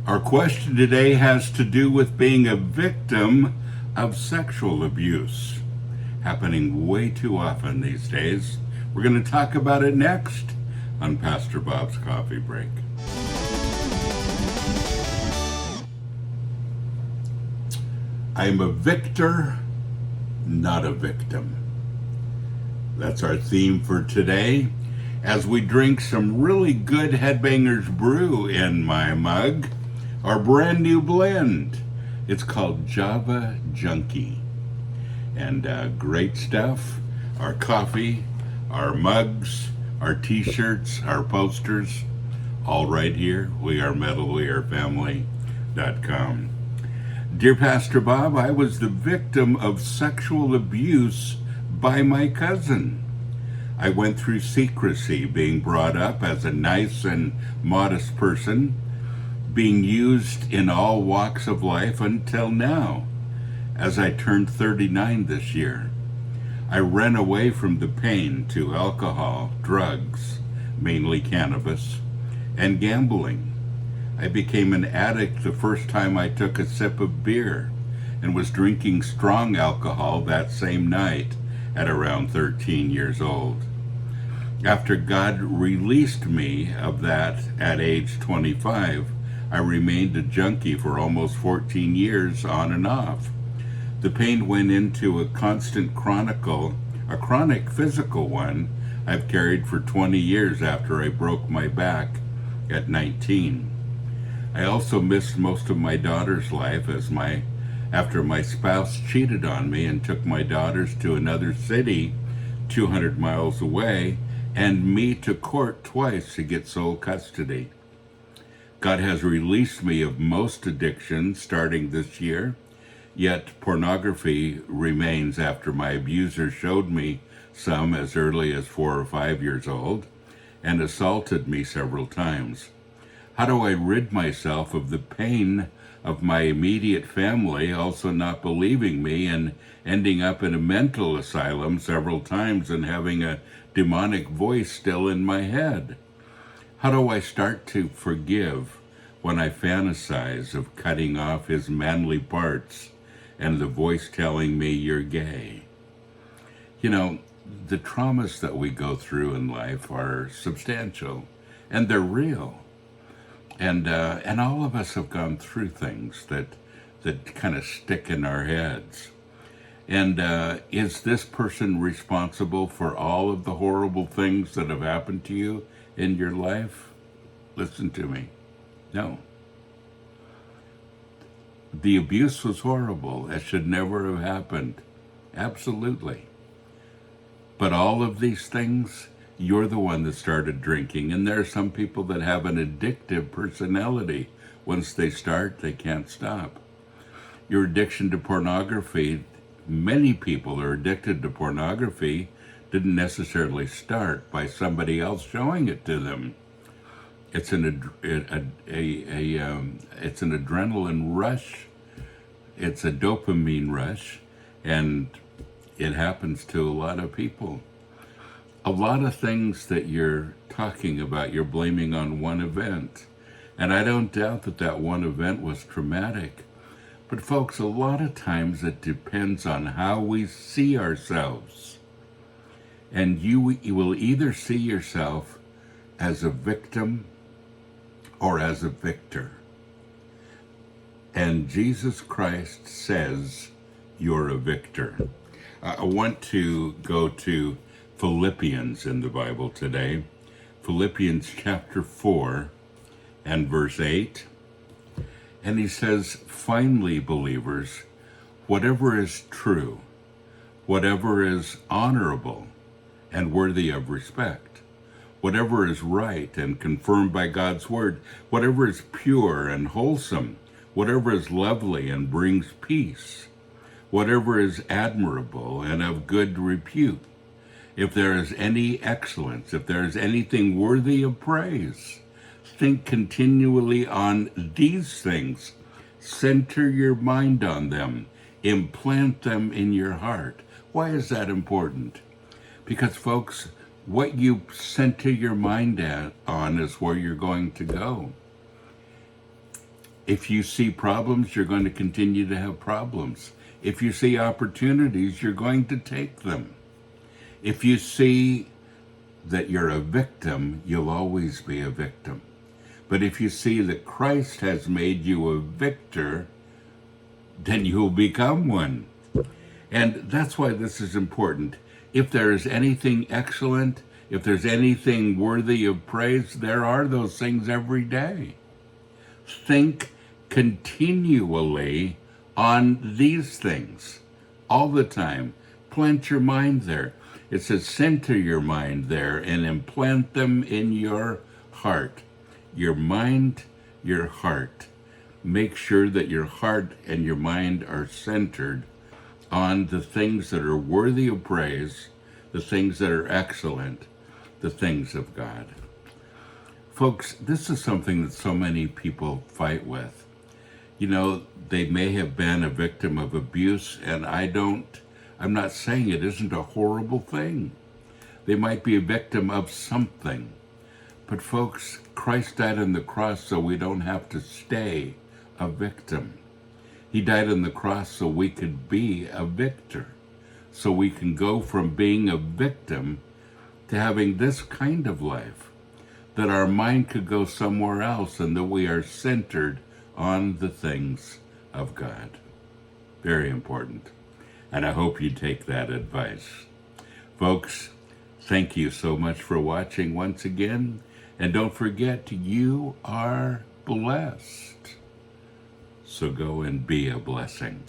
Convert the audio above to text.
Our question today has to do with being a victim of sexual abuse, happening way too often these days. We're going to talk about it next on Pastor Bob's Coffee Break. I'm a victor, not a victim. That's our theme for today as we drink some really good Headbangers Brew in my mug, our brand new blend. It's called Java Junkie. And great stuff. Our coffee, our mugs, our t-shirts, our posters, all right here. We are metal, we are family.com. Dear Pastor Bob, I was the victim of sexual abuse by my cousin. I went through secrecy, being brought up as a nice and modest person, being used in all walks of life until now, as I turned 39 this year. I ran away from the pain to alcohol, drugs, mainly cannabis, and gambling. I became an addict the first time I took a sip of beer and was drinking strong alcohol that same night at around 13 years old. After God released me of that at age 25, I remained a junkie for almost 14 years on and off. The pain went into a chronic physical one I've carried for 20 years after I broke my back at 19. I also missed most of my daughter's life after my spouse cheated on me and took my daughters to another city 200 miles away and me to court twice to get sole custody. God has released me of most addictions starting this year, yet pornography remains after my abuser showed me some as early as 4 or 5 years old and assaulted me several times. How do I rid myself of the pain of my immediate family also not believing me and ending up in a mental asylum several times and having a demonic voice still in my head? How do I start to forgive when I fantasize of cutting off his manly parts and the voice telling me you're gay? You know, the traumas that we go through in life are substantial and they're real. And all of us have gone through things that kind of stick in our heads. And is this person responsible for all of the horrible things that have happened to you in your life? Listen to me. No. The abuse was horrible. It should never have happened. Absolutely. But all of these things, you're the one that started drinking. And there are some people that have an addictive personality. Once they start, they can't stop. Your addiction to pornography, many people are addicted to pornography, didn't necessarily start by somebody else showing it to them. It's an adrenaline rush. It's a dopamine rush, and it happens to a lot of people. A lot of things that you're talking about, you're blaming on one event. And I don't doubt that that one event was traumatic. But folks, a lot of times it depends on how we see ourselves. And you will either see yourself as a victim or as a victor. And Jesus Christ says you're a victor. I want to go to Philippians in the Bible today. Philippians chapter 4 and verse 8. And he says, finally, believers, whatever is true, whatever is honorable and worthy of respect, whatever is right and confirmed by God's word, whatever is pure and wholesome, whatever is lovely and brings peace, whatever is admirable and of good repute, if there is any excellence, if there is anything worthy of praise, think continually on these things. Center your mind on them. Implant them in your heart. Why is that important? Because, folks, what you center your mind on is where you're going to go. If you see problems, you're going to continue to have problems. If you see opportunities, you're going to take them. If you see that you're a victim, you'll always be a victim. But if you see that Christ has made you a victor, then you'll become one. And that's why this is important. If there is anything excellent, if there's anything worthy of praise, there are those things every day. Think continually on these things all the time. Plant your mind there. It says center your mind there and implant them in your heart. Your mind, your heart. Make sure that your heart and your mind are centered on the things that are worthy of praise, the things that are excellent, the things of God. Folks, this is something that so many people fight with. You know, they may have been a victim of abuse, and I'm not saying it isn't a horrible thing. They might be a victim of something. But folks, Christ died on the cross so we don't have to stay a victim. He died on the cross so we could be a victor. So we can go from being a victim to having this kind of life. That our mind could go somewhere else and that we are centered on the things of God. Very important. And I hope you take that advice. Folks, thank you so much for watching once again. And don't forget, you are blessed. So go and be a blessing.